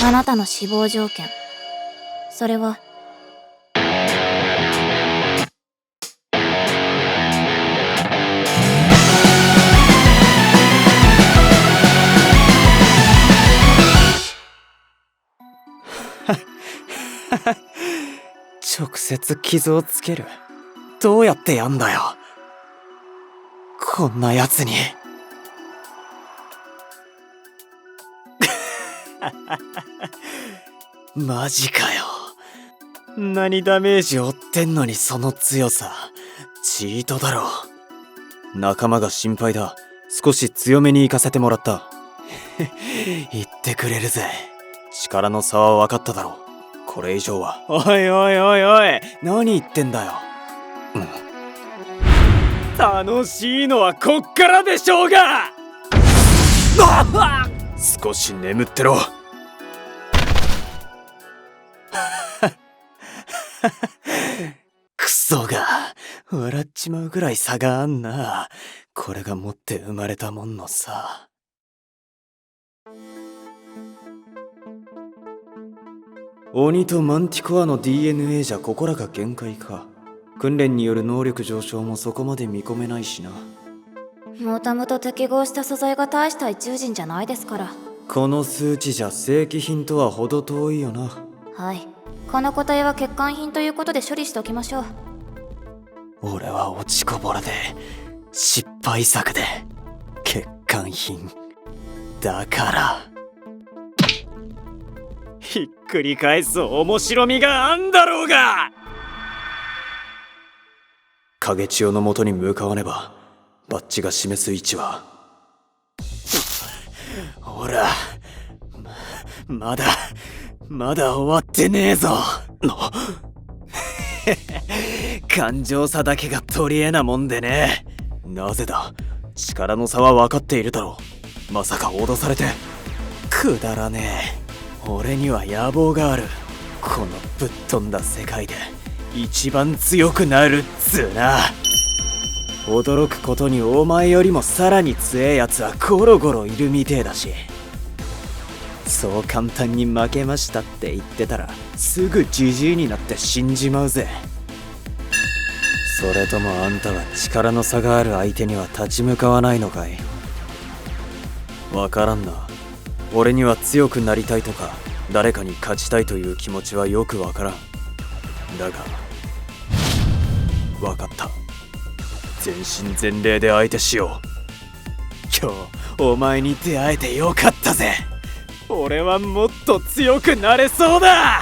あなたの死亡条件、それは直接傷をつける。どうやってやんだよ、こんなやつに。マジかよ。何ダメージ負ってんのにその強さ。チートだろ。仲間が心配だ。少し強めに行かせてもらった。言ってくれるぜ。力の差は分かっただろ。これ以上は。おいおいおいおい、何言ってんだよ。楽しいのはこっからでしょうが。少し眠ってろ。クソが笑っちまうぐらい差があんな。これが持って生まれたもんのさ。鬼とマンティコアの DNA じゃここらが限界か。訓練による能力上昇もそこまで見込めないしな。もともと適合した素材が大した宇宙人じゃないですから。この数値じゃ正規品とは程遠いよな。はい、この個体は欠陥品ということで処理しておきましょう。俺は落ちこぼれで失敗作で欠陥品だから。ひっくり返す面白みがあんだろうが。影千代のもとに向かわねば。バッジが示す位置は。ほら、まだ終わってねえぞ。感情差だけが取り柄なもんでね。なぜだ。力の差は分かっているだろう。まさか脅されて。くだらねえ。俺には野望がある。このぶっ飛んだ世界で一番強くなるっつうな。驚くことにお前よりもさらに強えやつはゴロゴロいるみてえだし。そう簡単に負けましたって言ってたらすぐジジイになって死んじまうぜ。それともあんたは力の差がある相手には立ち向かわないのかい。わからんな。俺には強くなりたいとか誰かに勝ちたいという気持ちはよくわからん。だがわかった。全身全霊で相手しよう。今日お前に出会えてよかったぜ。俺はもっと強くなれそうだ。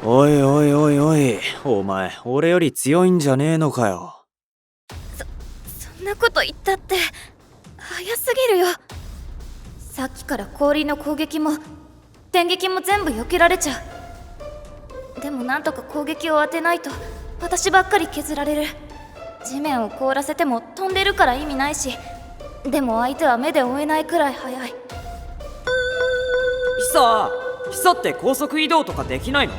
おいおいおいおい、お前俺より強いんじゃねえのかよ。そんなこと言ったって早すぎるよ。さっきから氷の攻撃も電撃も全部避けられちゃう。でもなんとか攻撃を当てないと私ばっかり削られる。地面を凍らせても飛んでるから意味ないし、でも相手は目で追えないくらい速い。ヒサって高速移動とかできないの？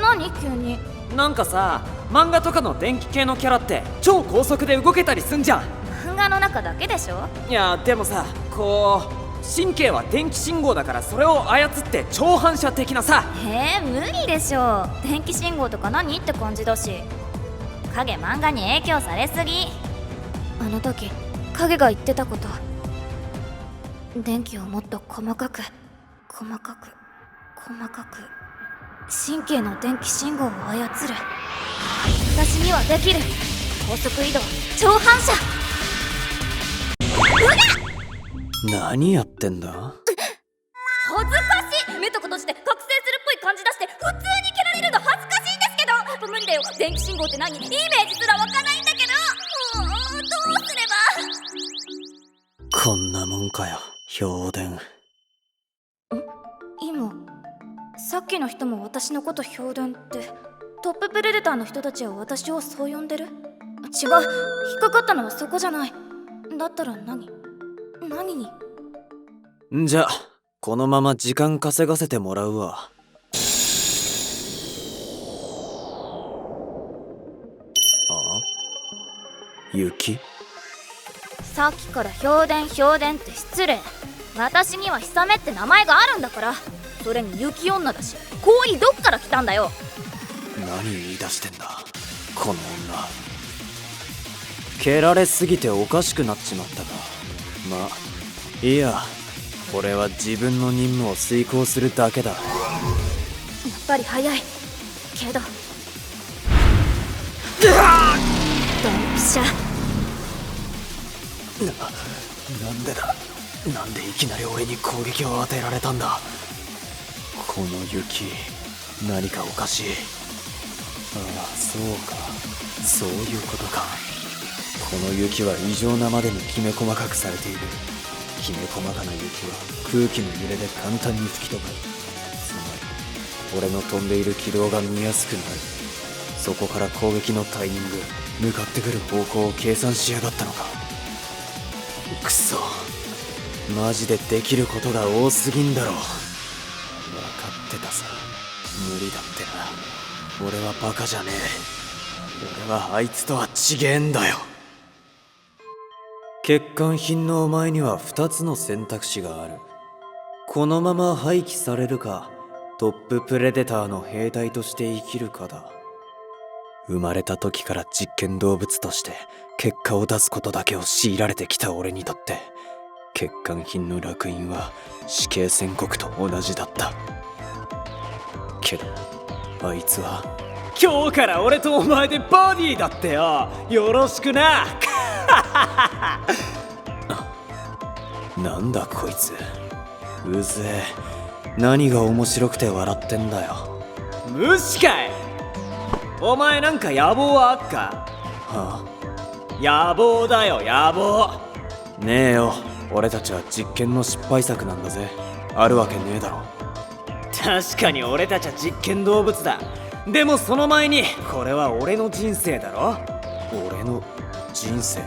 何急に。なんかさ、漫画とかの電気系のキャラって超高速で動けたりすんじゃん。漫画の中だけでしょ。いやでもさ、こう神経は電気信号だからそれを操って超反射的なさ。無理でしょ。電気信号とか何って感じだし。影漫画に影響されすぎ。あの時影が言ってたこと、電気をもっと細かく神経の電気信号を操る。私にはできる。高速移動、超反射。何やってんだ。恥ずかしい。目とか閉じて覚醒するっぽい感じ出して普通に蹴られるの恥ずかしいんですけど。無理だよ。電気信号って何？イメージすらわかんないんだけど。どうすれば。こんなもんかよ、評伝。今さっきの人も私のこと評伝って、トッププレデターの人たちは私をそう呼んでる？違う、引っかかったのはそこじゃない。だったら何に。じゃこのまま時間稼がせてもらうわ。雪？さっきから評伝って失礼。私にはヒサメって名前があるんだから。それに雪女だし、氷どっから来たんだよ。何言い出してんだこの女。蹴られすぎておかしくなっちまったか。まあいいや、俺は自分の任務を遂行するだけだ。やっぱり早いけど、ドンピシャ。なんでだ。なんでいきなり俺に攻撃を与えられたんだ。この雪、何かおかしい。ああ、そうか、そういうことか。この雪は異常なまでにきめ細かくされている。きめ細かな雪は空気の揺れで簡単に吹き飛ぶ。つまり俺の飛んでいる軌道が見やすくなる。そこから攻撃のタイミング、向かってくる方向を計算しやがったのか。くそ、マジでできることが多すぎんだろ。分かってたさ、無理だってな。俺はバカじゃねえ。俺はあいつとは違えんだよ。欠陥品のお前には2つの選択肢がある。このまま廃棄されるか、トッププレデターの兵隊として生きるかだ。生まれた時から実験動物として結果を出すことだけを強いられてきた俺にとって、欠陥品の烙印は死刑宣告と同じだった。けどあいつは今日から俺とお前でバディだってよ。よろしくな。なんだこいつ、うぜえ。何が面白くて笑ってんだよ。無視かい。お前なんか野望はあっか。はあ、野望だよ、野望。ねえよ、俺たちは実験の失敗作なんだぜ。あるわけねえだろ。確かに俺たちは実験動物だ。でもその前にこれは俺の人生だろ。俺の人生。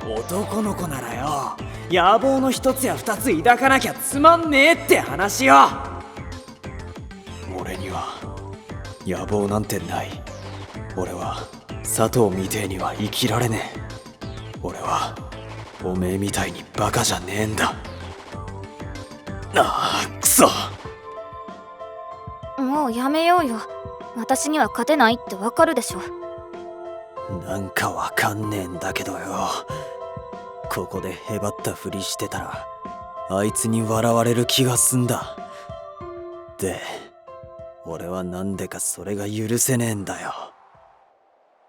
男の子ならよ、野望の一つや二つ抱かなきゃつまんねえって話よ。俺には野望なんてない。俺は佐藤みてえには生きられねえ。俺はおめえみたいにバカじゃねえんだ。ああ、くそ。もうやめようよ。私には勝てないってわかるでしょ。なんかわかんねえんだけどよ。ここでへばったふりしてたらあいつに笑われる気がすんだ。で、俺はなんでかそれが許せねえんだよ。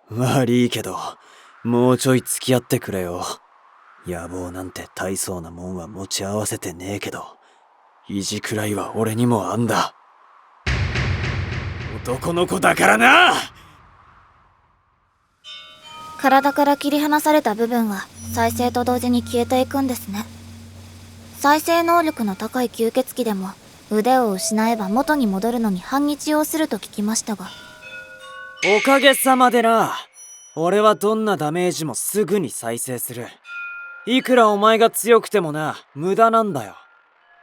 悪いけどもうちょい付き合ってくれよ。野望なんて大層なもんは持ち合わせてねえけど、意地くらいは俺にもあんだ。男の子だからな。体から切り離された部分は再生と同時に消えていくんですね。再生能力の高い吸血鬼でも腕を失えば元に戻るのに半日要すると聞きましたが。おかげさまでな。俺はどんなダメージもすぐに再生する。いくらお前が強くてもな、無駄なんだよ。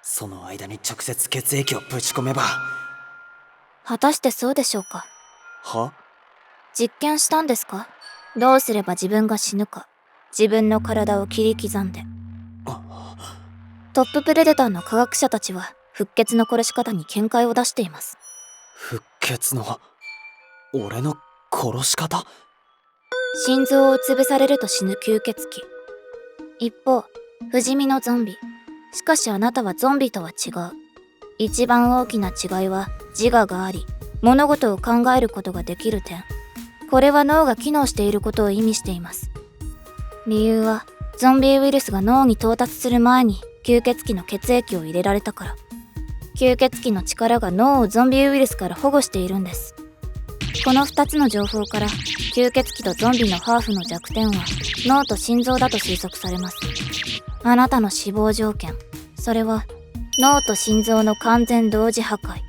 その間に直接血液をぶち込めば。果たしてそうでしょうか。は？実験したんですか？どうすれば自分が死ぬか、自分の体を切り刻んで。トッププレデターの科学者たちは復活の殺し方に見解を出しています。復活の俺の殺し方？心臓を潰されると死ぬ吸血鬼。一方、不死身のゾンビ。しかしあなたはゾンビとは違う。一番大きな違いは自我があり、物事を考えることができる点。これは脳が機能していることを意味しています。理由は、ゾンビウイルスが脳に到達する前に吸血鬼の血液を入れられたから。吸血鬼の力が脳をゾンビウイルスから保護しているんです。この2つの情報から吸血鬼とゾンビのハーフの弱点は脳と心臓だと推測されます。あなたの死亡条件、それは脳と心臓の完全同時破壊。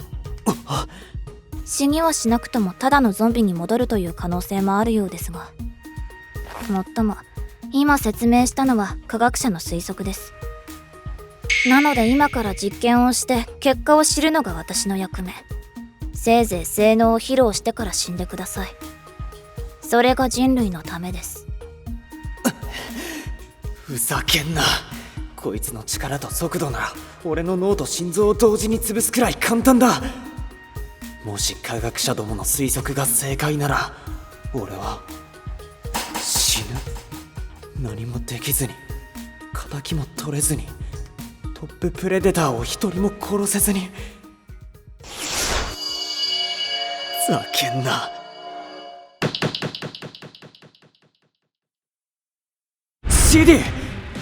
死にはしなくともただのゾンビに戻るという可能性もあるようですが、もっとも今説明したのは科学者の推測です。なので今から実験をして結果を知るのが私の役目。せいぜい性能を披露してから死んでください。それが人類のためです。ふざけんな。こいつの力と速度なら俺の脳と心臓を同時に潰すくらい簡単だ。もし科学者どもの推測が正解なら俺は死ぬ。何もできずに敵も取れずにトッププレデターを一人も殺せずに。ざけんな。CD！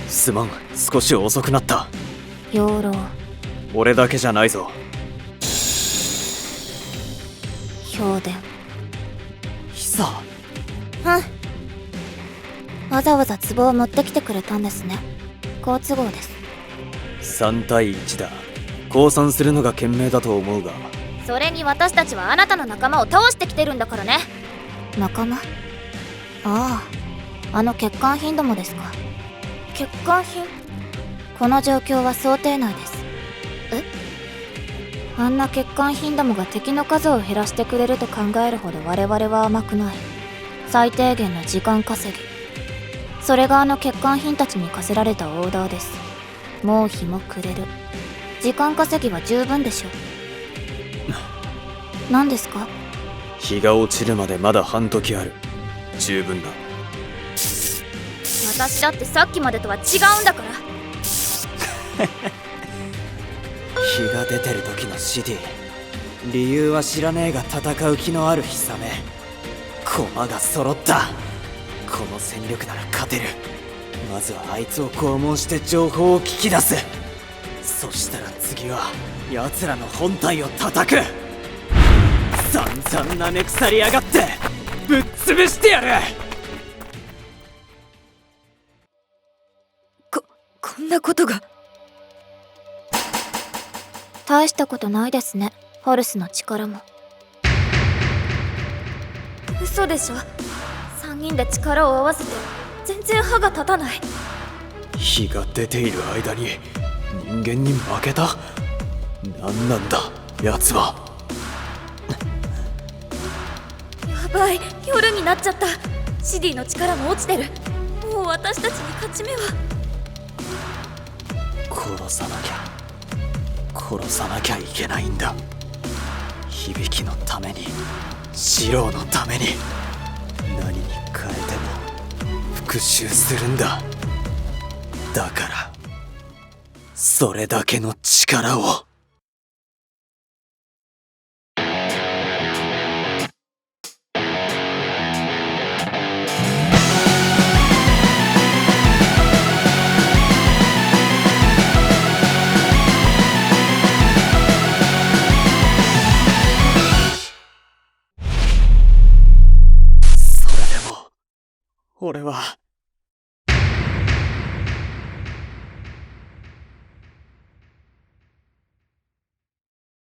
すまん、少し遅くなった。養老、俺だけじゃないぞ。評伝。久。わざわざ壺を持ってきてくれたんですね。好都合です。3対1だ。降参するのが賢明だと思うが。それに私たちはあなたの仲間を倒してきてるんだからね。仲間？あの欠陥品どもですか。欠陥品？この状況は想定内です。あんな欠陥品どもが敵の数を減らしてくれると考えるほど我々は甘くない。最低限の時間稼ぎ、それがあの欠陥品たちに課せられたオーダーです。もう日も暮れる。時間稼ぎは十分でしょう。何ですか？日が落ちるまでまだ半時ある。十分だ。私だってさっきまでとは違うんだから。日が出てる時のシティ、理由は知らねえが戦う気のあるヒサメ。駒が揃った。この戦力なら勝てる。まずはあいつを拷問して情報を聞き出す。そしたら次は奴らの本体を叩く。散々なめ腐りやがってぶっ潰してやる。こんなことが。大したことないですね、ホルスの力も。嘘でしょ。3人で力を合わせて全然歯が立たない。火が出ている間に人間に負けた？何なんだ奴は。やばい、夜になっちゃった。シディの力も落ちてる。もう私たちに勝ち目は。殺さなきゃいけないんだ。響のために、四郎のために、何に変えても復讐するんだ。だからそれだけの力を。俺は